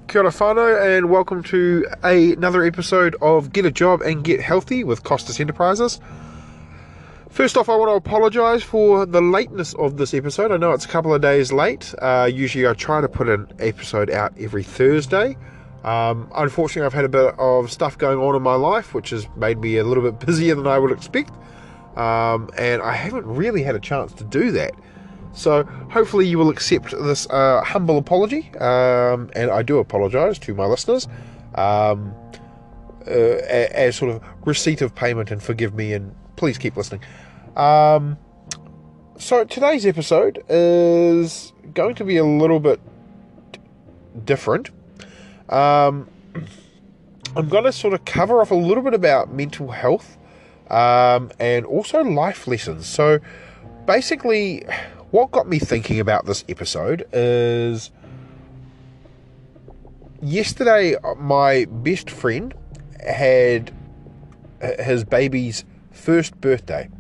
Kia ora whanau, and welcome to another episode of Get a Job and Get Healthy with Costas Enterprises. First off, I want to apologise for the lateness of this episode. I know it's a couple of days late. Usually I try to put an episode out every Thursday. Unfortunately, I've had a bit of stuff going on in my life, which has made me a little bit busier than I would expect. And I haven't really had a chance to do that. So hopefully you will accept this humble apology, and I do apologise to my listeners as sort of receipt of payment, and forgive me, and please keep listening. So today's episode is going to be a little bit different. I'm going to sort of cover off a little bit about mental health and also life lessons. So basically, what got me thinking about this episode is yesterday my best friend had his baby's first birthday,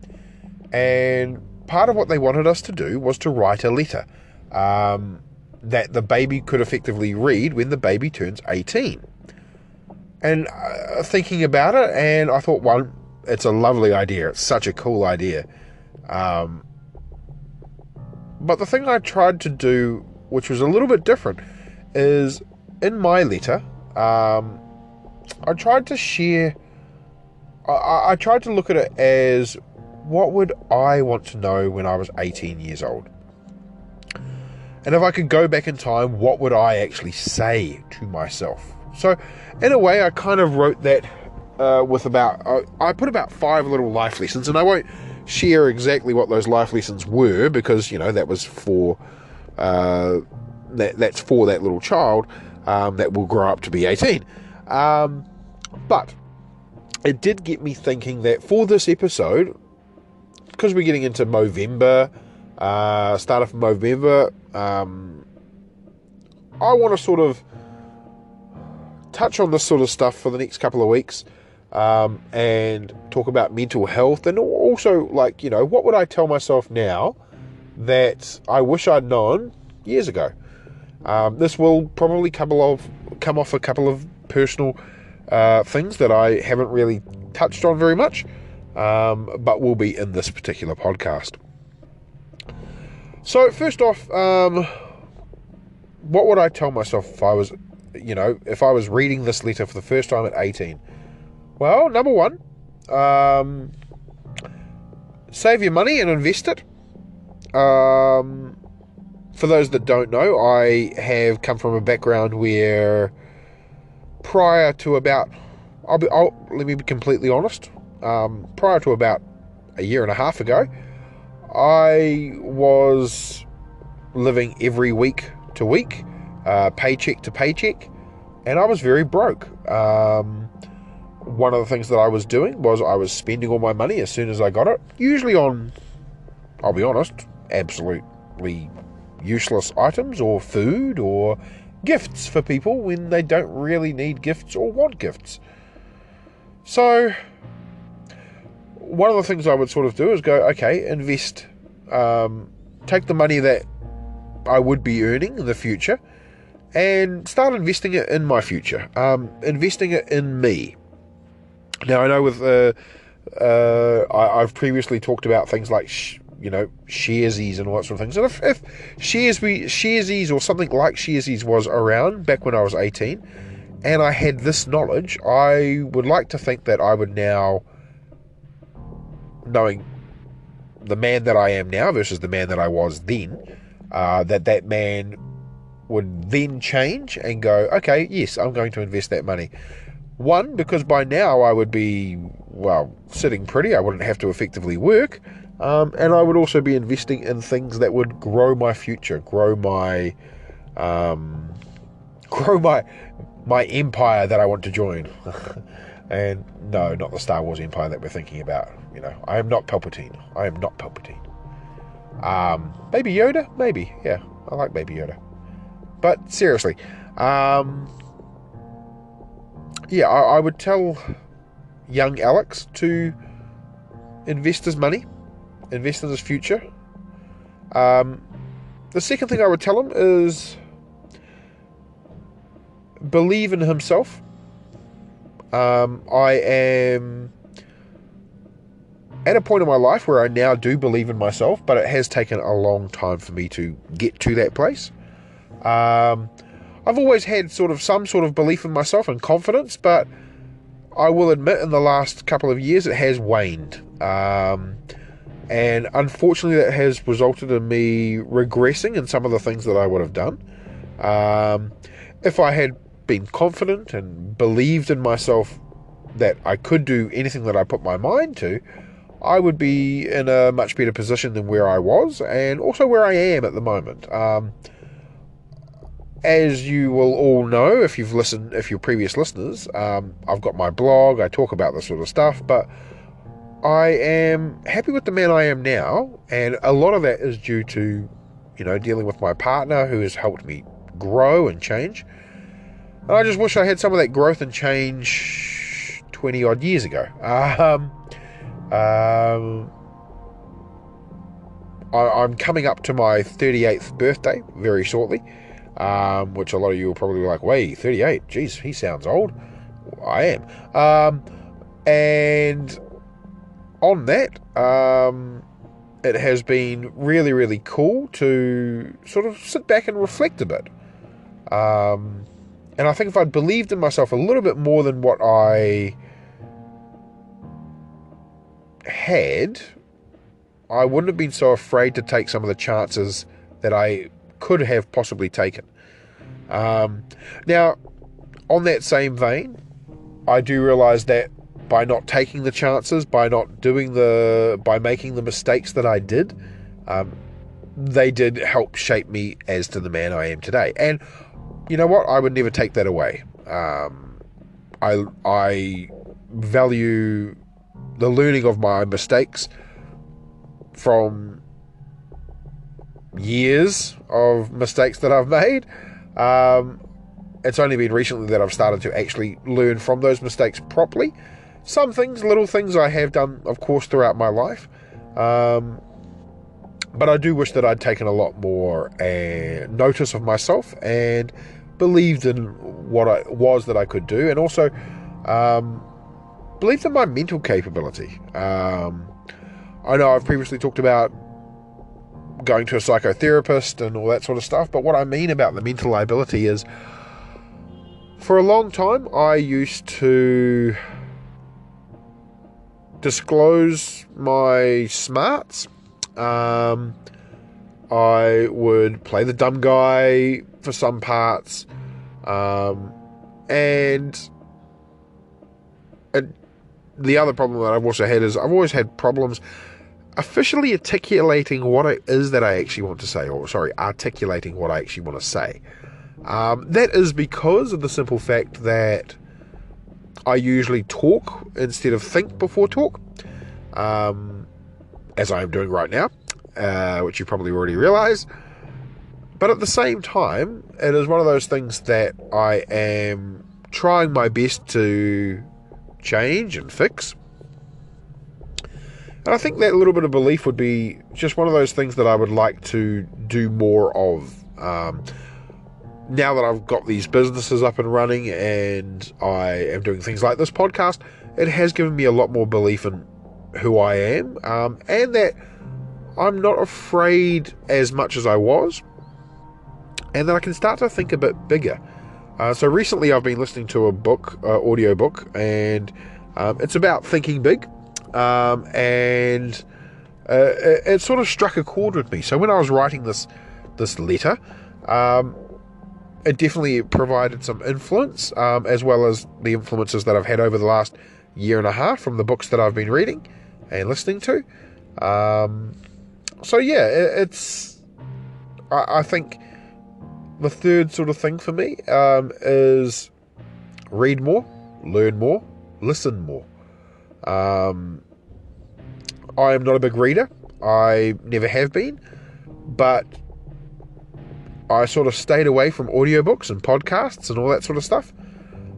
and part of what they wanted us to do was to write a letter that the baby could effectively read when the baby turns 18. And thinking about it, and I thought, one, it's a lovely idea. It's such a cool idea. But the thing I tried to do, which was a little bit different, is in my letter, I tried to share, I tried to look at it as, what would I want to know when I was 18 years old? And if I could go back in time, what would I actually say to myself? So in a way, I kind of wrote that with about, I put about 5 little life lessons, and I won't share exactly what those life lessons were, because that was for that's for that little child that will grow up to be 18. But it did get me thinking that for this episode, because we're getting into Movember, start of Movember, I want to sort of touch on this sort of stuff for the next couple of weeks. And talk about mental health, and also, what would I tell myself now that I wish I'd known years ago? This will probably come off a couple of personal things that I haven't really touched on very much, but will be in this particular podcast. So first off, what would I tell myself if I was, if I was reading this letter for the first time at 18? Well, number one, save your money and invest it. For those that don't know, I have come from a background where prior to about, let me be completely honest, prior to about a year and a half ago, I was living every week to week, paycheck to paycheck, and I was very broke. One of the things that I was doing was I was spending all my money as soon as I got it, usually on, I'll be honest, absolutely useless items or food or gifts for people when they don't really need gifts or want gifts. So one of the things I would sort of do is go, okay, invest, take the money that I would be earning in the future and start investing it in my future, investing it in me. Now, I know with I've previously talked about things like Sharesies and all that sort of things. And if Sharesies or something like Sharesies was around back when I was 18, and I had this knowledge, I would like to think that I would now, knowing the man that I am now versus the man that I was then, that man would then change and go, okay, yes, I'm going to invest that money. One, because by now I would be, sitting pretty. I wouldn't have to effectively work. And I would also be investing in things that would grow my future, grow my empire that I want to join. And no, not the Star Wars empire that we're thinking about. I am not Palpatine. Baby Yoda? Maybe. Yeah, I like Baby Yoda. But seriously, I would tell young Alex to invest his money, invest in his future. The second thing I would tell him is believe in himself. I am at a point in my life where I now do believe in myself, but it has taken a long time for me to get to that place. I've always had some sort of belief in myself and confidence, but I will admit in the last couple of years it has waned. And unfortunately that has resulted in me regressing in some of the things that I would have done. If I had been confident and believed in myself that I could do anything that I put my mind to, I would be in a much better position than where I was, and also where I am at the moment. As you will all know, if you're previous listeners, I've got my blog, I talk about this sort of stuff, but I am happy with the man I am now, and a lot of that is due to, dealing with my partner who has helped me grow and change. And I just wish I had some of that growth and change 20 odd years ago. I'm coming up to my 38th birthday very shortly, which a lot of you will probably be like, wait, 38? Geez, he sounds old. I am. And on that, it has been really, really cool to sort of sit back and reflect a bit. And I think if I'd believed in myself a little bit more than what I had, I wouldn't have been so afraid to take some of the chances that I could have possibly taken. Now, on that same vein, I do realise that by not taking the chances, by making the mistakes that I did, they did help shape me as to the man I am today. And you know what? I would never take that away. I value the learning of my mistakes from years of mistakes that I've made. It's only been recently that I've started to actually learn from those mistakes properly. Some things, little things I have done, of course, throughout my life. But I do wish that I'd taken a lot more notice of myself and believed in what it was that I could do, and also believed in my mental capability. I know I've previously talked about going to a psychotherapist and all that sort of stuff, but what I mean about the mental ability is, for a long time I used to disclose my smarts. I would play the dumb guy for some parts, and the other problem that I've also had is I've always had problems officially articulating what it is that I actually want to say, articulating what I actually want to say. That is because of the simple fact that I usually talk instead of think before talk, as I am doing right now, which you probably already realise. But at the same time, it is one of those things that I am trying my best to change and fix. And I think that little bit of belief would be just one of those things that I would like to do more of. Now that I've got these businesses up and running and I am doing things like this podcast, it has given me a lot more belief in who I am, and that I'm not afraid as much as I was, and that I can start to think a bit bigger. So recently I've been listening to a book, audio book, and it's about thinking big, and it sort of struck a chord with me. So when I was writing this letter, it definitely provided some influence, as well as the influences that I've had over the last year and a half from the books that I've been reading and listening to. So yeah, I think the third sort of thing for me is read more, learn more, listen more. I am not a big reader. I never have been, but I sort of stayed away from audiobooks and podcasts and all that sort of stuff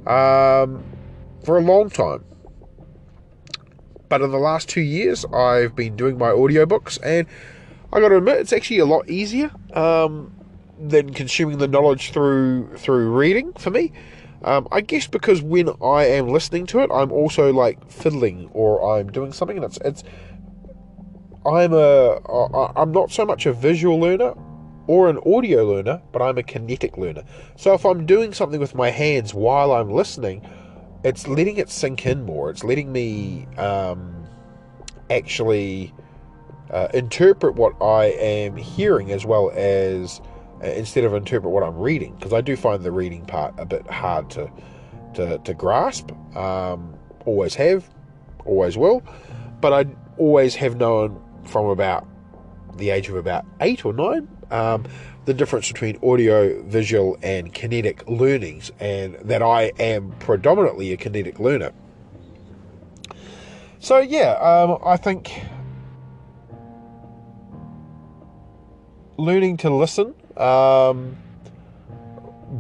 for a long time. But in the last 2 years, I've been doing my audiobooks, and I got to admit, it's actually a lot easier than consuming the knowledge through reading for me. I guess because when I am listening to it, I'm also like fiddling or I'm doing something, and I'm not so much a visual learner or an audio learner, but I'm a kinetic learner. So if I'm doing something with my hands while I'm listening, it's letting it sink in more. It's letting me actually interpret what I am hearing, as well as instead of interpret what I'm reading, because I do find the reading part a bit hard to grasp. Always have, always will, but I always have known from about the age of about 8 or 9 the difference between audio, visual, and kinetic learnings, and that I am predominantly a kinetic learner. So yeah, I think learning to listen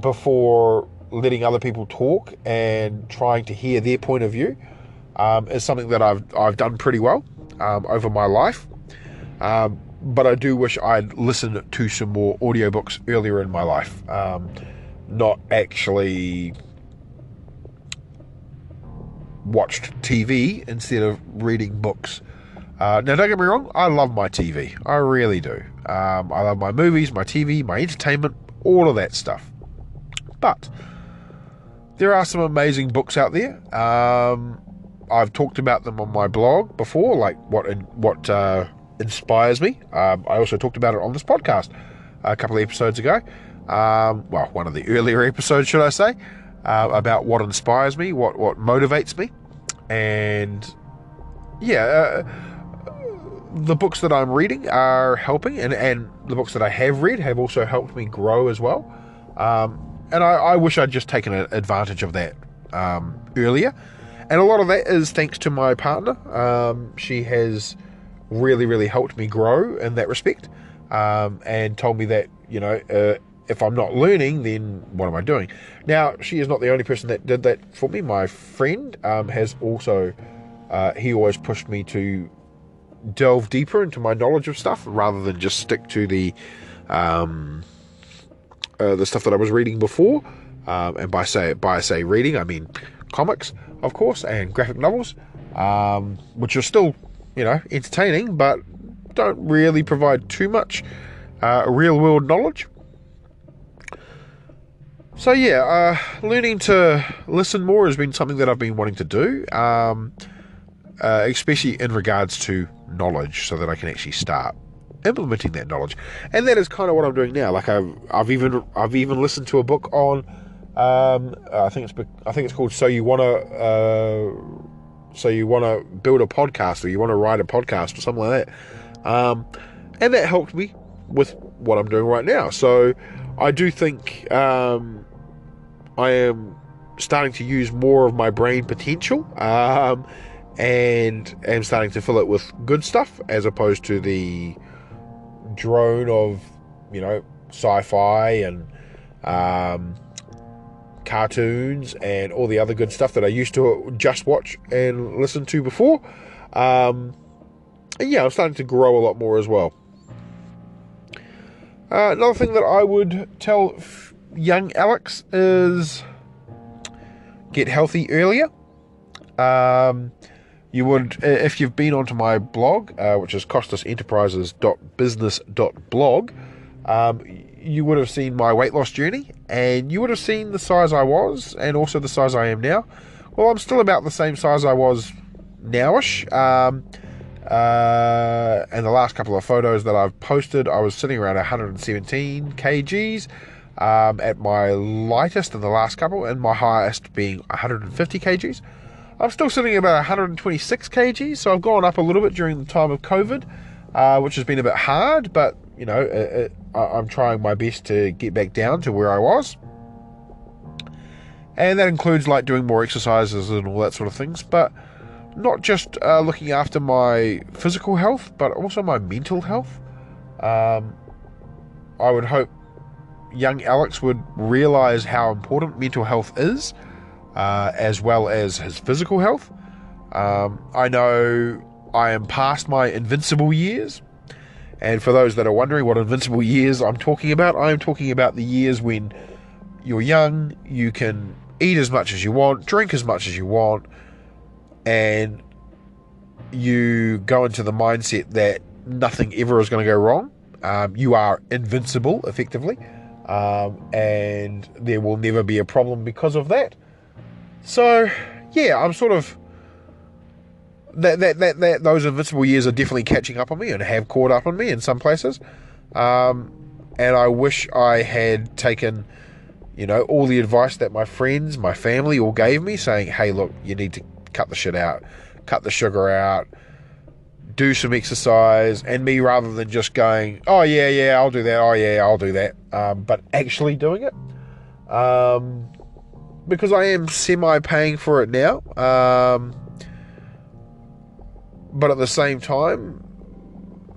before letting other people talk and trying to hear their point of view is something that I've done pretty well over my life. But I do wish I'd listened to some more audiobooks earlier in my life, not actually watched TV instead of reading books. Now, don't get me wrong, I love my TV. I really do. I love my movies, my TV, my entertainment, all of that stuff. But there are some amazing books out there. I've talked about them on my blog before, like what inspires me. I also talked about it on this podcast a couple of episodes ago. Well, one of the earlier episodes, should I say, about what inspires me, what motivates me. And yeah, the books that I'm reading are helping, and the books that I have read have also helped me grow as well. And I wish I'd just taken advantage of that earlier. And a lot of that is thanks to my partner. She has really, really helped me grow in that respect, and told me that, if I'm not learning, then what am I doing? Now, she is not the only person that did that for me. My friend has also, he always pushed me to delve deeper into my knowledge of stuff rather than just stick to the stuff that I was reading before. And by say reading, I mean comics, of course, and graphic novels, which are still, entertaining, but don't really provide too much real world knowledge. So yeah, learning to listen more has been something that I've been wanting to do, especially in regards to knowledge, so that I can actually start implementing that knowledge. And that is kind of what I'm doing now. Like I've even listened to a book on I think it's called So You Wanna Build a Podcast, or you want to write a podcast, or something like that. And that helped me with what I'm doing right now. So I do think I am starting to use more of my brain potential, and am starting to fill it with good stuff, as opposed to the drone of, sci-fi and cartoons and all the other good stuff that I used to just watch and listen to before. And yeah, I'm starting to grow a lot more as well. Another thing that I would tell young Alex is get healthy earlier. You would, if you've been onto my blog, which is costasenterprises.business.blog, you would have seen my weight loss journey, and you would have seen the size I was and also the size I am now. Well, I'm still about the same size I was nowish. And the last couple of photos that I've posted, I was sitting around 117 kgs at my lightest in the last couple, and my highest being 150 kgs. I'm still sitting at about 126 kgs, so I've gone up a little bit during the time of COVID, which has been a bit hard, but I'm trying my best to get back down to where I was. And that includes like doing more exercises and all that sort of things, but not just looking after my physical health, but also my mental health. I would hope young Alex would realize how important mental health is, as well as his physical health. I know I am past my invincible years, And for those that are wondering what invincible years I'm talking about the years when you're young, you can eat as much as you want, drink as much as you want, and you go into the mindset that nothing ever is going to go wrong. You are invincible, effectively, and there will never be a problem because of that. So, yeah, I'm sort of that those invincible years are definitely catching up on me and have caught up on me in some places. And I wish I had taken, all the advice that my friends, my family all gave me, saying, hey, look, you need to cut the shit out, cut the sugar out, do some exercise, and me rather than just going, oh, yeah, I'll do that, oh, yeah, I'll do that, but actually doing it. Because I am semi-paying for it now. But at the same time,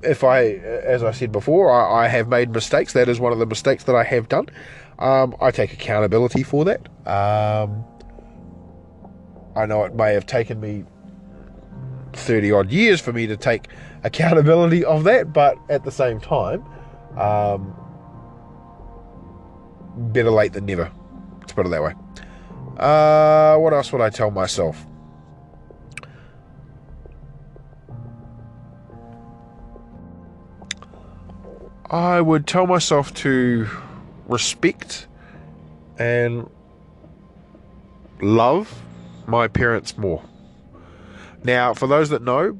as I said before, I have made mistakes. That is one of the mistakes that I have done. I take accountability for that. I know it may have taken me 30 odd years for me to take accountability of that, but at the same time, better late than never. Let's put it that way. What else would I tell myself? I would tell myself to respect and love my parents more. Now, for those that know,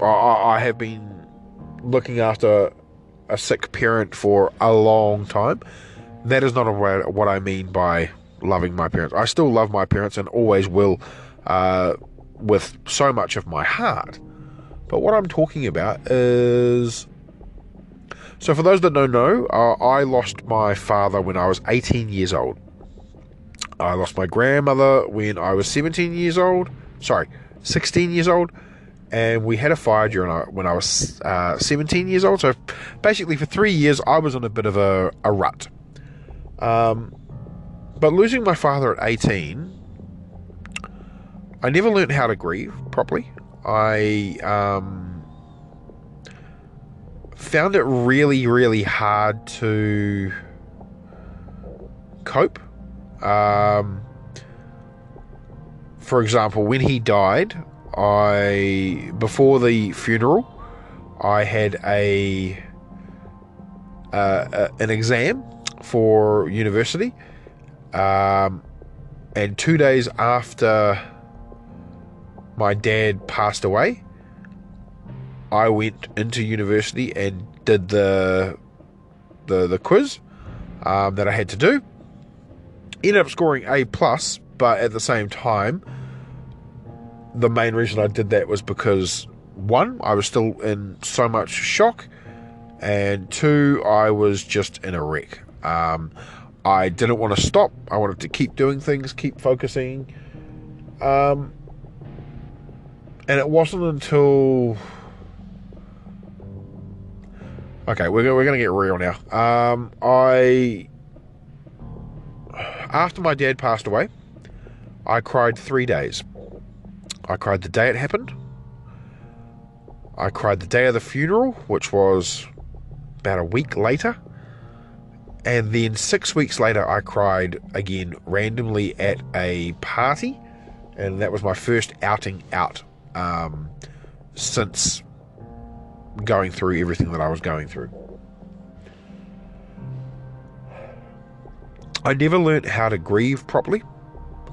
I have been looking after a sick parent for a long time. That is not what I mean by loving my parents. I still love my parents and always will, with so much of my heart. But what I'm talking about is... So for those that don't know, I lost my father when I was 18 years old. I lost my grandmother when I was 16 years old. And we had a fire when I was 17 years old. So basically for 3 years, I was in a bit of a rut. But losing my father at 18, I never learned how to grieve properly. I found it really, really hard to cope. For example, when he died, before the funeral, I had an exam for university, and 2 days after my dad passed away, I went into university and did the quiz that I had to do. Ended up scoring A+, but at the same time, the main reason I did that was because, one, I was still in so much shock, and two, I was just in a wreck. I didn't want to stop. I wanted to keep doing things, keep focusing. And it wasn't until... Okay, we're going to get real now. After my dad passed away, I cried 3 days. I cried the day it happened. I cried the day of the funeral, which was about a week later. And then 6 weeks later, I cried again randomly at a party. And that was my first outing out since going through everything that I was going through. I never learnt how to grieve properly.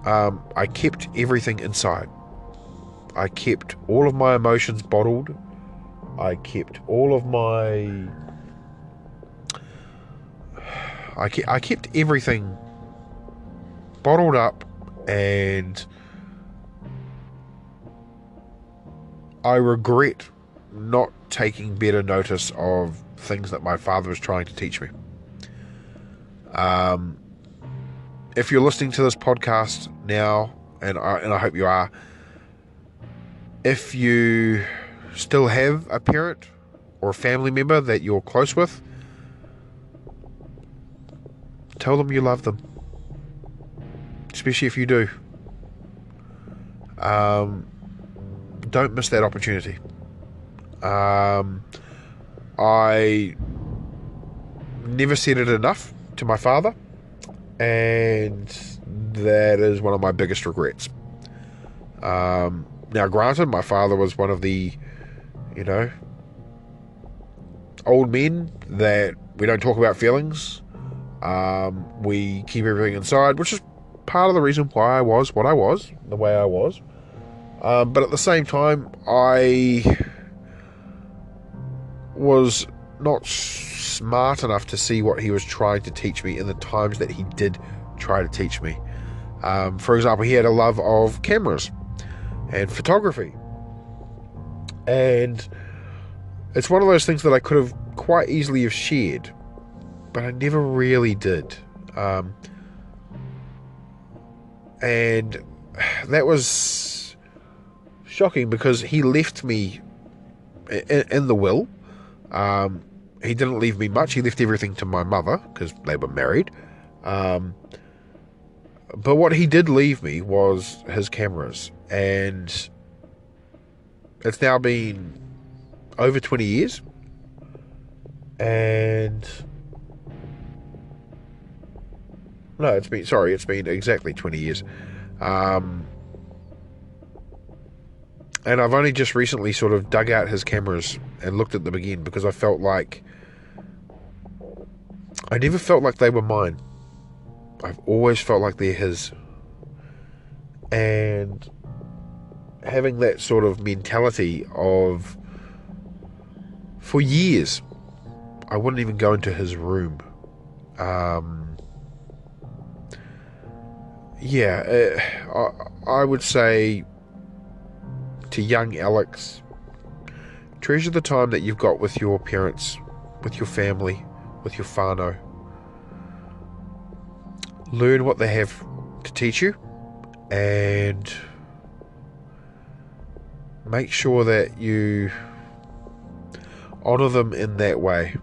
I kept everything inside. I kept all of my emotions bottled. I kept all of my... I kept everything bottled up, and I regret not taking better notice of things that my father was trying to teach me. If you're listening to this podcast now, and I hope you are, if you still have a parent or a family member that you're close with, tell them you love them, especially if you do. Don't miss that opportunity. I never said it enough to my father, and that is one of my biggest regrets. Now, granted, my father was one of the, old men that we don't talk about feelings. We keep everything inside, which is part of the reason why I was what I was, the way I was. But at the same time, I was not smart enough to see what he was trying to teach me in the times that he did try to teach me. For example, he had a love of cameras and photography. And it's one of those things that I could have quite easily have shared, but I never really did. And that was shocking because he left me in the will. He didn't leave me much. He left everything to my mother because they were married. But what he did leave me was his cameras. And it's now been over 20 years. And no, it's been exactly 20 years. And I've only just recently sort of dug out his cameras and looked at them again because I never felt like they were mine. I've always felt like they're his. And having that sort of mentality of, for years, I wouldn't even go into his room. I would say to young Alex, treasure the time that you've got with your parents, with your family, with your whānau. Learn what they have to teach you and make sure that you honour them in that way.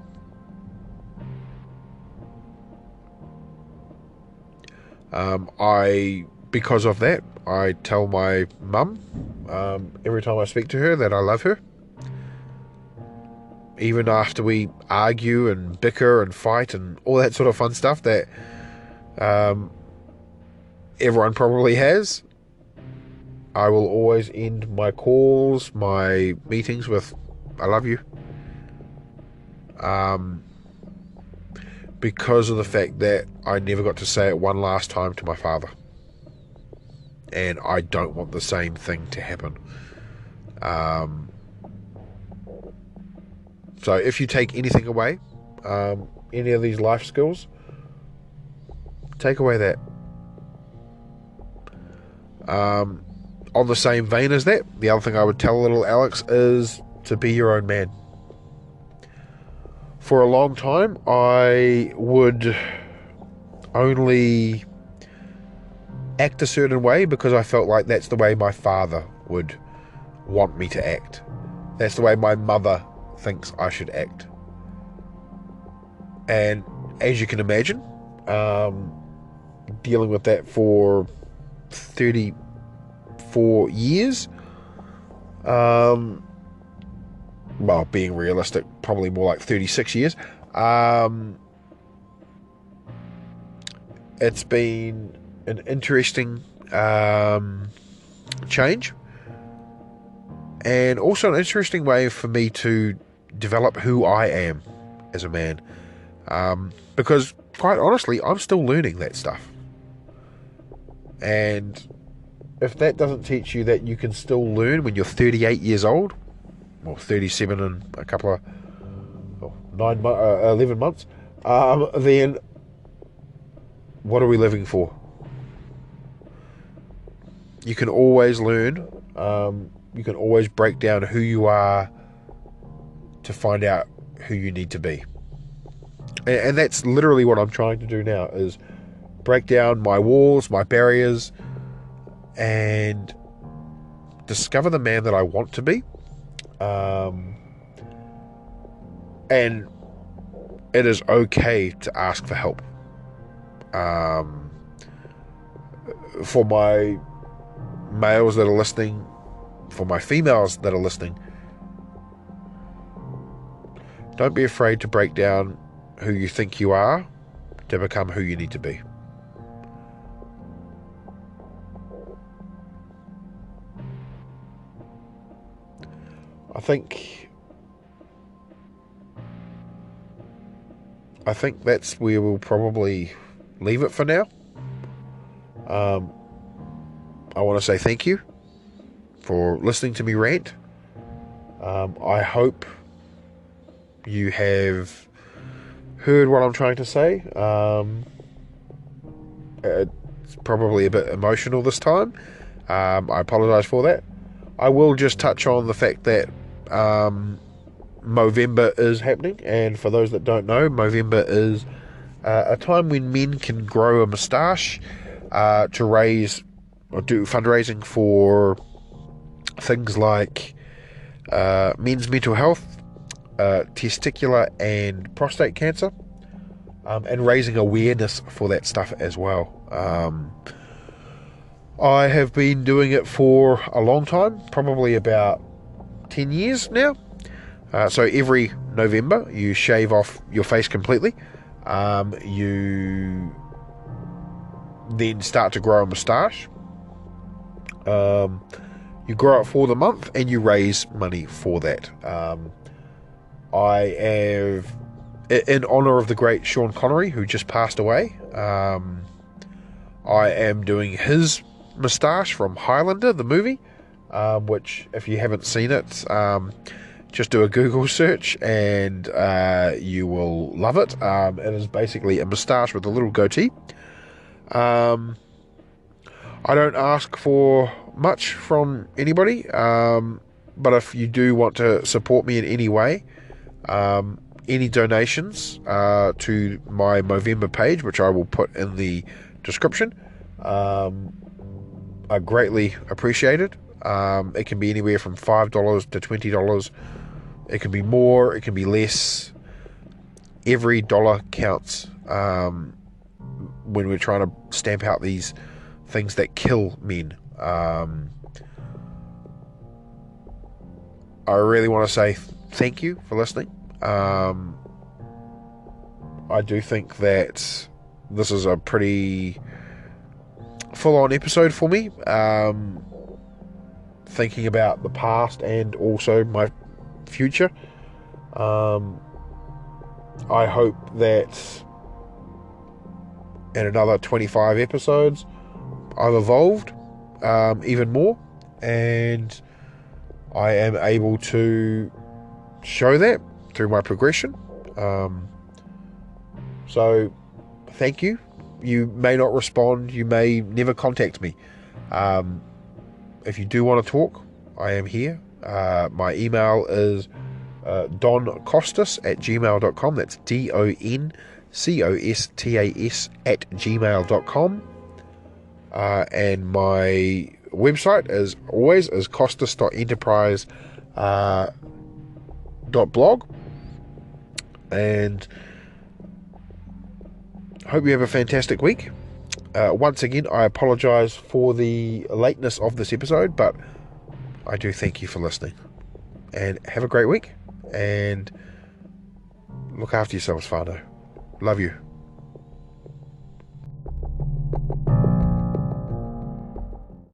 Because of that, I tell my mum every time I speak to her that I love her. Even after we argue and bicker and fight and all that sort of fun stuff that everyone probably has, I will always end my calls, my meetings with I love you. Because of the fact that I never got to say it one last time to my father. And I don't want the same thing to happen. So if you take anything away, any of these life skills, take away that. On the same vein as that, the other thing I would tell little Alex is to be your own man. For a long time, I would only act a certain way because I felt like that's the way my father would want me to act. That's the way my mother thinks I should act. And as you can imagine, dealing with that for 34 years, well, being realistic, probably more like 36 years, it's been an interesting change, and also an interesting way for me to develop who I am as a man, because quite honestly, I'm still learning that stuff. And if that doesn't teach you that you can still learn when you're 38 years old, or 37 in a couple of 11 months, then what are we living for? You can always learn. You can always break down who you are to find out who you need to be. And that's literally what I'm trying to do now, is break down my walls, my barriers, and discover the man that I want to be. And it is okay to ask for help. For my males that are listening, for my females that are listening, Don't be afraid to break down who you think you are to become who you need to be. I think that's where we'll probably leave it for now. I want to say thank you for listening to me rant. I hope you have heard what I'm trying to say. It's probably a bit emotional this time. I apologise for that. I will just touch on the fact that Movember is happening, and for those that don't know, Movember is a time when men can grow a moustache to raise or do fundraising for things like men's mental health, testicular and prostate cancer, and raising awareness for that stuff as well. I have been doing it for a long time, probably about 10 years now. So every November you shave off your face completely. You then start to grow a moustache. You grow it for the month and you raise money for that. I have, in honour of the great Sean Connery, who just passed away, I am doing his moustache from Highlander, the movie, which, if you haven't seen it, just do a Google search and you will love it. It is basically a moustache with a little goatee. I don't ask for much from anybody, but if you do want to support me in any way, any donations to my Movember page, which I will put in the description, are greatly appreciated. It can be anywhere from $5 to $20. It can be more, it can be less. Every dollar counts when we're trying to stamp out these things that kill men. I really want to say thank you for listening. I do think that this is a pretty full-on episode for me, thinking about the past and also my future. I hope that in another 25 episodes I've evolved even more, and I am able to show that through my progression. So thank you. You may not respond, you may never contact me. If you do want to talk, I am here. My email is doncostas@gmail.com. That's DONCOSTAS@gmail.com. And my website, as always, is costas.enterprise.blog. And hope you have a fantastic week. Once again, I apologise for the lateness of this episode, but I do thank you for listening. And have a great week. And look after yourselves, whānau. Love you.